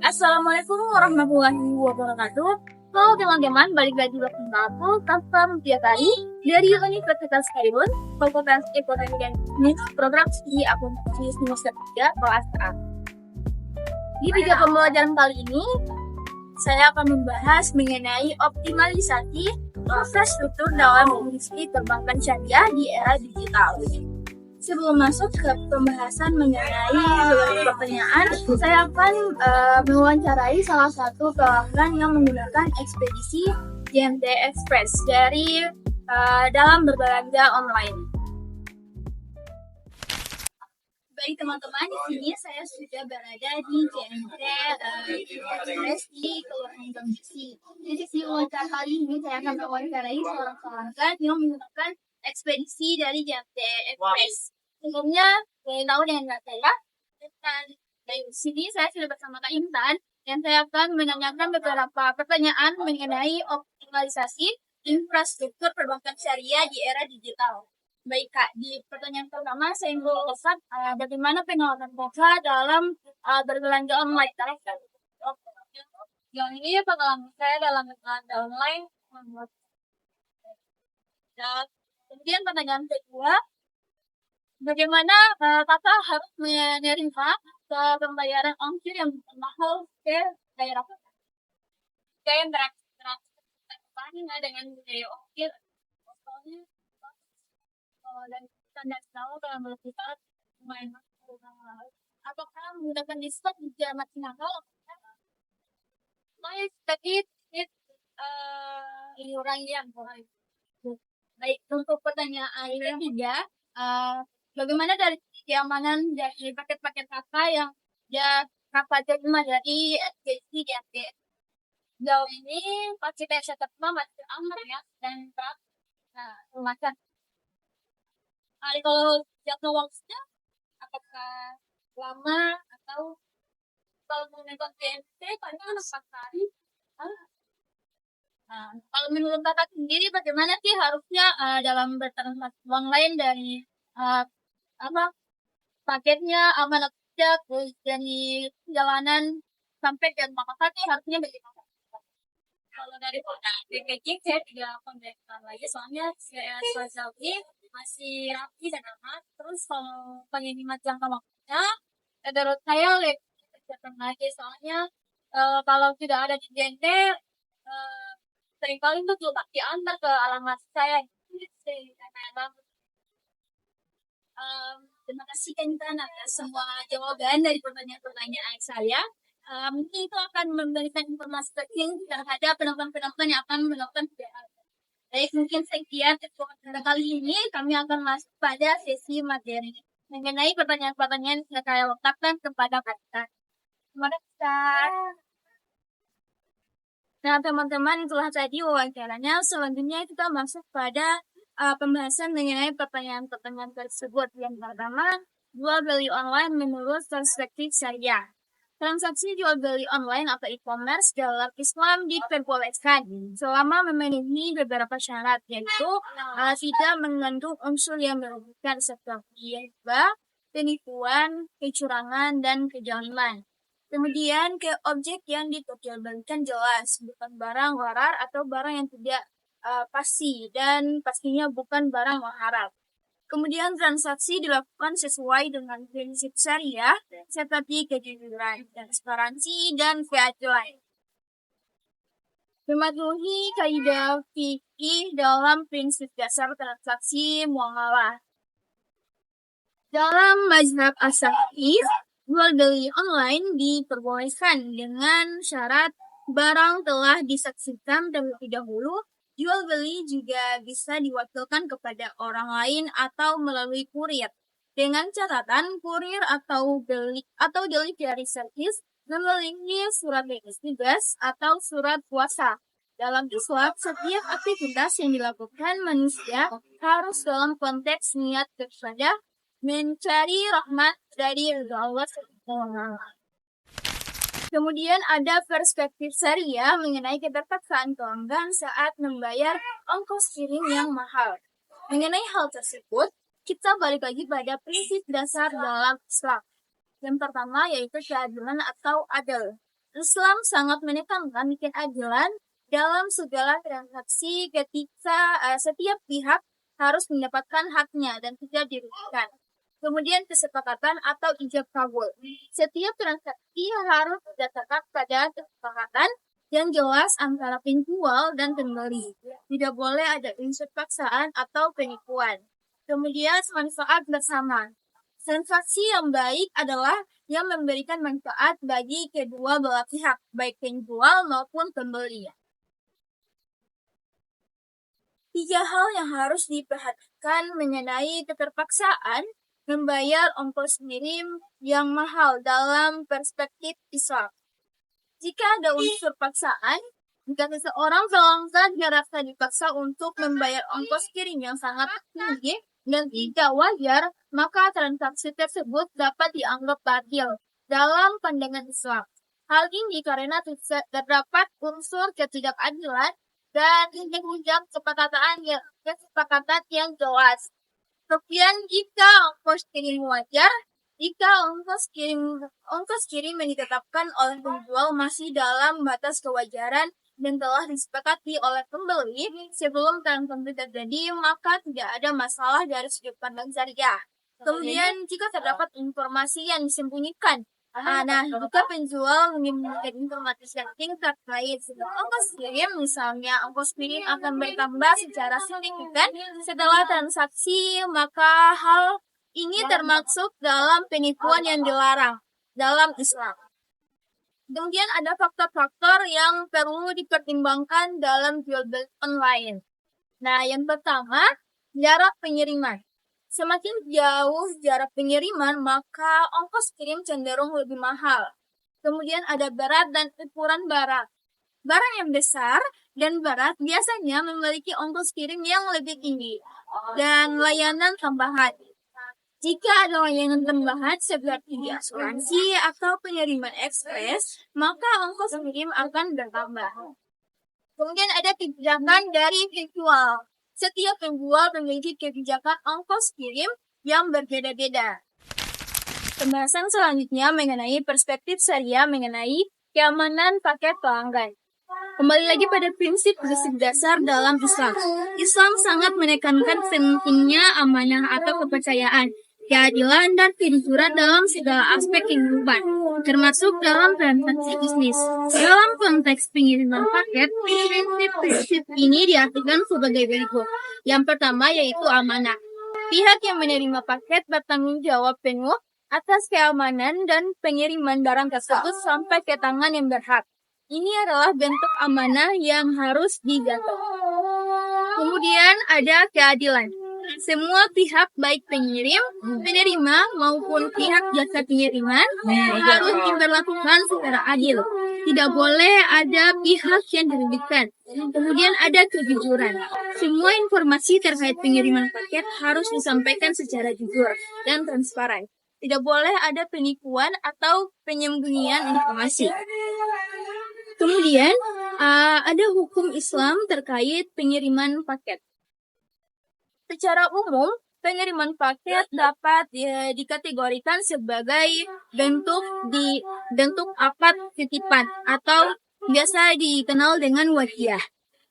Assalamualaikum warahmatullahi wabarakatuh. Halo teman-teman, balik lagi bersama aku, Tanpa Mutiakari dari Universitas Karimun, Fakultas Ekonomi dan Bisnis, Program Studi Akuntansi Semester 3, kelas A. Di video pembelajaran kali ini, saya akan membahas mengenai optimalisasi infrastruktur dalam industri perbankan syariah di era digital. Sebelum masuk ke pembahasan mengenai beberapa pertanyaan, saya akan mewawancarai salah satu pelanggan yang menggunakan ekspedisi JMT Express dari dalam berbelanja online. Baik teman-teman, di sini saya sudah berada di JMT Express di Kelurahan Gambisi. Di sesi wawancara kali ini saya akan mewawancarai seorang pelanggan yang menggunakan ekspedisi dari JMT Express. Sebelumnya, ingin tahu dengan saya, dan di sini saya sudah bersama Kak Intan, dan saya akan menanyakan beberapa pertanyaan mengenai optimalisasi infrastruktur perbankan syariah di era digital. Baik Kak, di pertanyaan pertama saya ingin pesan bagaimana pengalaman Kakak dalam berbelanja online. Yang ini pengalaman saya dalam berbelanja online. Dan kemudian pertanyaan kedua, bagaimana Kakak harus menerima pembayaran ongkir yang mahal ke daerah Kakak? Saya interaksi dengan biaya ongkir, dan standar tahu dalam berkisar lumayan mahal. Apakah menggunakan diskon juga masih mahal? Baik, tadi iuran yang baik, untuk pertanyaan yang ketiga, bagaimana dari keamanan dari paket-paket Kakak yang Kakak terima dari ekspedisi JMT? Jauh ini paket yang saya terima masih aman ya, dan berat. Semacam Kalau jatuh waktunya, apakah lama atau kalau menggunakan JMT paling 4 hari? Kalau menurut Kakak sendiri, bagaimana sih harusnya dalam bertransaksi uang lain dari paketnya aman atau tidak, terus dari perjalanan sampai ke rumah Kakak sih harusnya bagaimana? Kalau dari packaging saya tidak konvensional lagi, soalnya saya ini masih rapi dan aman. Terus kalau pengiriman jangka waktunya, menurut saya lebih cepat lagi, soalnya kalau tidak ada di JNT, seringkali itu juga diantar ke alamat saya. Terima kasih Intan atas semua jawaban dari pertanyaan-pertanyaan saya. Mungkin itu akan memberikan informasi penting terhadap penonton-penonton yang akan menonton video. Baik, mungkin sekian pada kali ini kami akan masuk pada sesi materi mengenai pertanyaan-pertanyaan yang saya letakkan kepada kita. Terima kasih. Nah, teman-teman, itulah tadi wawancaranya. Selanjutnya kita masuk pada pembahasan mengenai pertanyaan-pertanyaan tersebut. Yang pertama, jual beli online menurut perspektif syariah. Transaksi jual beli online atau e-commerce dalam Islam diperbolehkan selama memenuhi beberapa syarat, yaitu tidak mengandung unsur yang merugikan seperti riba, penipuan, kecurangan, dan kezaliman. Kemudian ke objek yang diperjualbelikan jelas, bukan barang gharar atau barang yang tidak pasti, dan pastinya bukan barang haram. Kemudian transaksi dilakukan sesuai dengan prinsip syariah seperti kejujuran, transparansi, dan keadilan. Mematuhi kaidah fikih dalam prinsip dasar transaksi muamalah. Dalam mazhab as-Syafi'i, jual beli online diperbolehkan dengan syarat barang telah disaksikan terlebih dahulu. Jual beli juga bisa diwakilkan kepada orang lain atau melalui kurir. Dengan catatan kurir atau delivery service memiliki surat bebas tugas atau surat puasa. Dalam Islam, setiap aktivitas yang dilakukan manusia harus dalam konteks niat kepada mencari rahmat dari Allah SWT. Kemudian ada perspektif syariah mengenai keterpaksaan pelanggan saat membayar ongkos kirim yang mahal. Mengenai hal tersebut, kita balik lagi pada prinsip dasar dalam Islam. Yang pertama yaitu keadilan atau adil. Islam sangat menekankan keadilan dalam segala transaksi ketika setiap pihak harus mendapatkan haknya dan tidak dirugikan. Kemudian kesepakatan atau ijab kabul. Setiap transaksi harus berdasarkan pada kesepakatan yang jelas antara penjual dan pembeli. Tidak boleh ada unsur paksaan atau penipuan. Kemudian manfaat bersama. Transaksi yang baik adalah yang memberikan manfaat bagi kedua belah pihak, baik penjual maupun pembeli. 3 hal yang harus diperhatikan mengenai keterpaksaan membayar ongkos kirim yang mahal dalam perspektif Islam. Jika ada unsur paksaan, jika seseorang pelanggan merasa dipaksa untuk membayar ongkos kirim yang sangat tinggi dan tidak wajar, maka transaksi tersebut dapat dianggap batil dalam pandangan Islam. Hal ini karena terdapat unsur ketidakadilan dan menunjang kesepakatan yang jelas. Kemudian jika ongkos kirim wajar, jika ongkos kirim yang ditetapkan oleh penjual masih dalam batas kewajaran dan telah disepakati oleh pembeli sebelum transaksi terjadi, maka tidak ada masalah dari sudut pandang syariah. Kemudian jika terdapat informasi yang disembunyikan, jika penjual menginginkan informasi yang terkait ongkos kirim, misalnya ongkos kirim akan bertambah secara signifikan setelah transaksi, maka hal ini termasuk dalam penipuan yang dilarang dalam Islam. Kemudian ada faktor-faktor yang perlu dipertimbangkan dalam jual beli online. Nah, yang pertama, jarak pengiriman. Semakin jauh jarak pengiriman, maka ongkos kirim cenderung lebih mahal. Kemudian ada berat dan ukuran barang. Barang yang besar dan berat biasanya memiliki ongkos kirim yang lebih tinggi dan layanan tambahan. Jika ada layanan tambahan seperti asuransi atau pengiriman ekspres, maka ongkos kirim akan bertambah. Kemudian ada kebijakan dari penjual. Setiap penjual memiliki kebijakan ongkos kirim yang berbeda-beda. Pembahasan selanjutnya mengenai perspektif syariah mengenai keamanan paket pelanggan. Kembali lagi pada prinsip-prinsip dasar dalam Islam. Islam sangat menekankan pentingnya amanah atau kepercayaan, keadilan, dan kejujuran dalam segala aspek kehidupan, termasuk dalam transaksi bisnis. Dalam konteks pengiriman paket, prinsip-prinsip ini diartikan sebagai berikut. Yang pertama yaitu amanah. Pihak yang menerima paket bertanggung jawab penuh atas keamanan dan pengiriman barang tersebut sampai ke tangan yang berhak. Ini adalah bentuk amanah yang harus dijaga. Kemudian ada keadilan. Semua pihak baik pengirim, penerima maupun pihak jasa pengiriman harus diperlakukan secara adil. Tidak boleh ada pihak yang dirugikan. Kemudian ada kejujuran. Semua informasi terkait pengiriman paket harus disampaikan secara jujur dan transparan. Tidak boleh ada penipuan atau penyembunyian informasi. Kemudian ada hukum Islam terkait pengiriman paket. Secara umum, pengiriman paket dapat dikategorikan sebagai bentuk akad titipan atau biasa dikenal dengan wadiah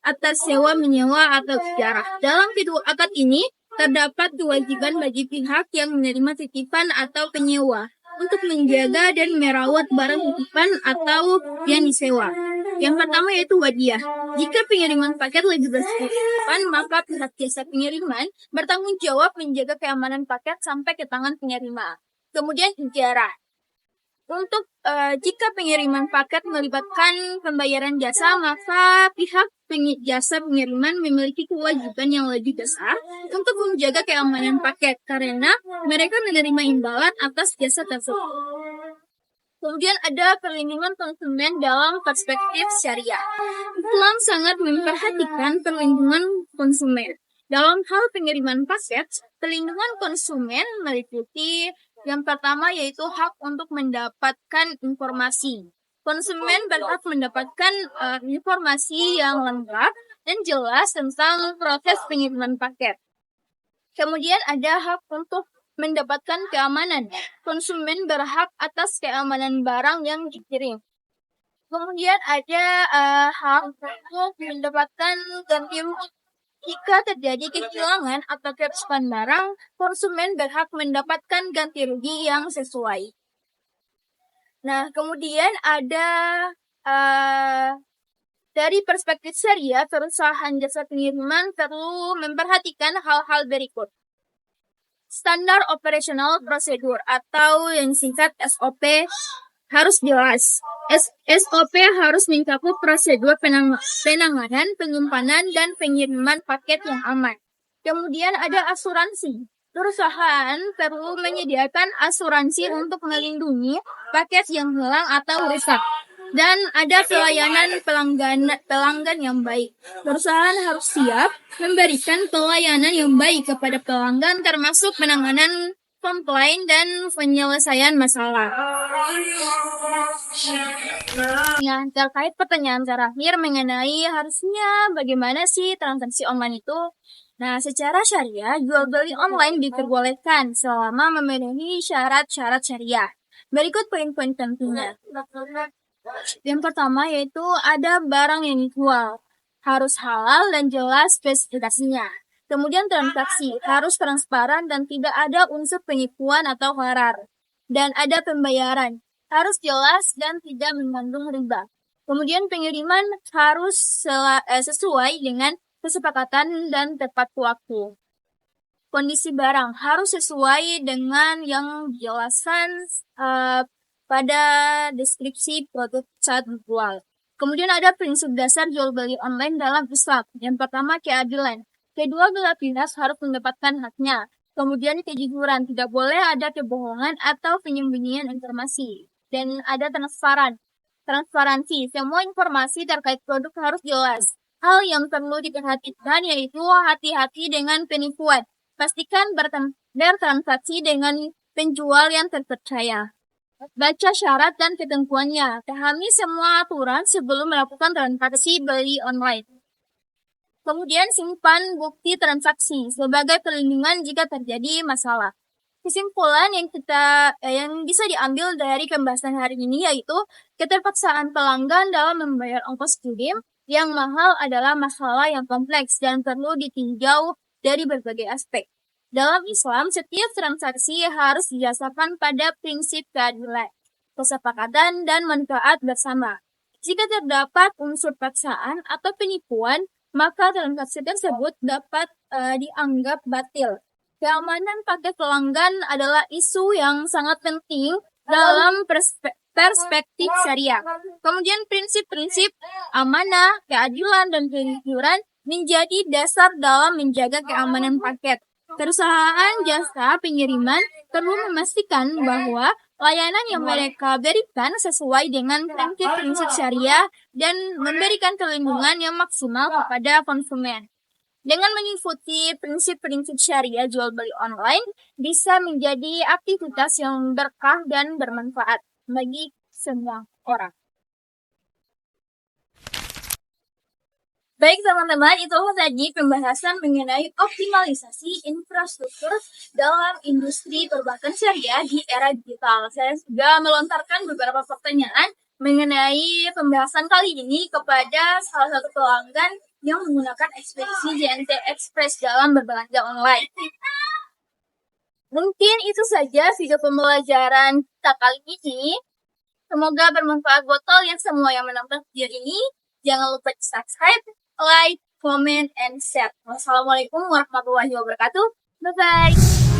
atas sewa menyewa atau ijarah. Dalam kedua akad ini terdapat kewajiban bagi pihak yang menerima titipan atau penyewa untuk menjaga dan merawat barang titipan atau yang disewa. Yang pertama yaitu wadiah. Jika pengiriman paket lagi bersifat, maka pihak jasa pengiriman bertanggung jawab menjaga keamanan paket sampai ke tangan penerima. Kemudian ijarah. Untuk jika pengiriman paket melibatkan pembayaran jasa, maka pihak jasa pengiriman memiliki kewajiban yang lebih besar untuk menjaga keamanan paket karena mereka menerima imbalan atas jasa tersebut. Kemudian ada perlindungan konsumen dalam perspektif syariah. Islam sangat memperhatikan perlindungan konsumen. Dalam hal pengiriman paket, perlindungan konsumen meliputi yang pertama yaitu hak untuk mendapatkan informasi. Konsumen berhak mendapatkan informasi yang lengkap dan jelas tentang proses pengiriman paket. Kemudian ada hak untuk mendapatkan keamanan. Konsumen berhak atas keamanan barang yang dikirim. Kemudian ada hak untuk mendapatkan ganti rugi. Jika terjadi kehilangan atau kerusakan barang, konsumen berhak mendapatkan ganti rugi yang sesuai. Nah, kemudian ada dari perspektif syariah, perusahaan jasa pengiriman perlu memperhatikan hal-hal berikut. Standar operational prosedur atau yang singkat SOP harus jelas. SOP harus mencakup prosedur penanganan, penyimpanan, dan pengiriman paket yang aman. Kemudian ada asuransi. Perusahaan perlu menyediakan asuransi untuk melindungi paket yang hilang atau rusak. Dan ada pelayanan pelanggan yang baik. Perusahaan harus siap memberikan pelayanan yang baik kepada pelanggan termasuk penanganan komplain dan penyelesaian masalah. Nah, terkait pertanyaan terakhir mengenai harusnya bagaimana sih transaksi online itu? Nah, secara syariah, jual beli online diperbolehkan selama memenuhi syarat-syarat syariah. Berikut poin-poin pentingnya. Yang pertama yaitu ada barang yang dijual. Harus halal dan jelas spesifikasinya. Kemudian transaksi harus transparan dan tidak ada unsur penipuan atau gharar. Dan ada pembayaran. Harus jelas dan tidak mengandung riba. Kemudian pengiriman harus sesuai dengan kesepakatan dan tepat waktu. Kondisi barang harus sesuai dengan yang dijelaskan pada deskripsi produk saat dijual. Kemudian ada prinsip dasar jual beli online dalam Islam. Yang pertama keadilan. Kedua belah pihak harus mendapatkan haknya. Kemudian kejujuran, tidak boleh ada kebohongan atau penyembunyian informasi. Dan ada transparansi. Semua informasi terkait produk harus jelas. Hal yang perlu diperhatikan yaitu hati-hati dengan penipuan. Pastikan bertransaksi dengan penjual yang terpercaya. Baca syarat dan ketentuannya. Pahami semua aturan sebelum melakukan transaksi beli online. Kemudian simpan bukti transaksi sebagai perlindungan jika terjadi masalah. Kesimpulan yang bisa diambil dari pembahasan hari ini yaitu keterpaksaan pelanggan dalam membayar ongkos kirim yang mahal adalah masalah yang kompleks dan perlu ditinjau dari berbagai aspek. Dalam Islam, setiap transaksi harus didasarkan pada prinsip keadilan, kesepakatan, dan manfaat bersama. Jika terdapat unsur paksaan atau penipuan, maka transaksi tersebut dapat dianggap batil. Keamanan paket pelanggan adalah isu yang sangat penting dalam perspektif syariah. Kemudian prinsip-prinsip amanah, keadilan, dan kejujuran menjadi dasar dalam menjaga keamanan paket. Perusahaan jasa pengiriman perlu memastikan bahwa layanan yang mereka berikan sesuai dengan prinsip syariah dan memberikan perlindungan yang maksimal kepada konsumen. Dengan mengikuti prinsip-prinsip syariah jual beli online bisa menjadi aktivitas yang berkah dan bermanfaat bagi semua orang. Baik teman-teman, itu tadi pembahasan mengenai optimalisasi infrastruktur dalam industri perbankan syariah di era digital. Saya sudah melontarkan beberapa pertanyaan mengenai pembahasan kali ini kepada salah satu pelanggan yang menggunakan ekspedisi JNT Express dalam berbelanja online. Mungkin itu saja video pembelajaran kita kali ini. Semoga bermanfaat buat kalian semua yang menonton video ini. Jangan lupa subscribe, like, comment, and share. Wassalamualaikum warahmatullahi wabarakatuh. Bye-bye.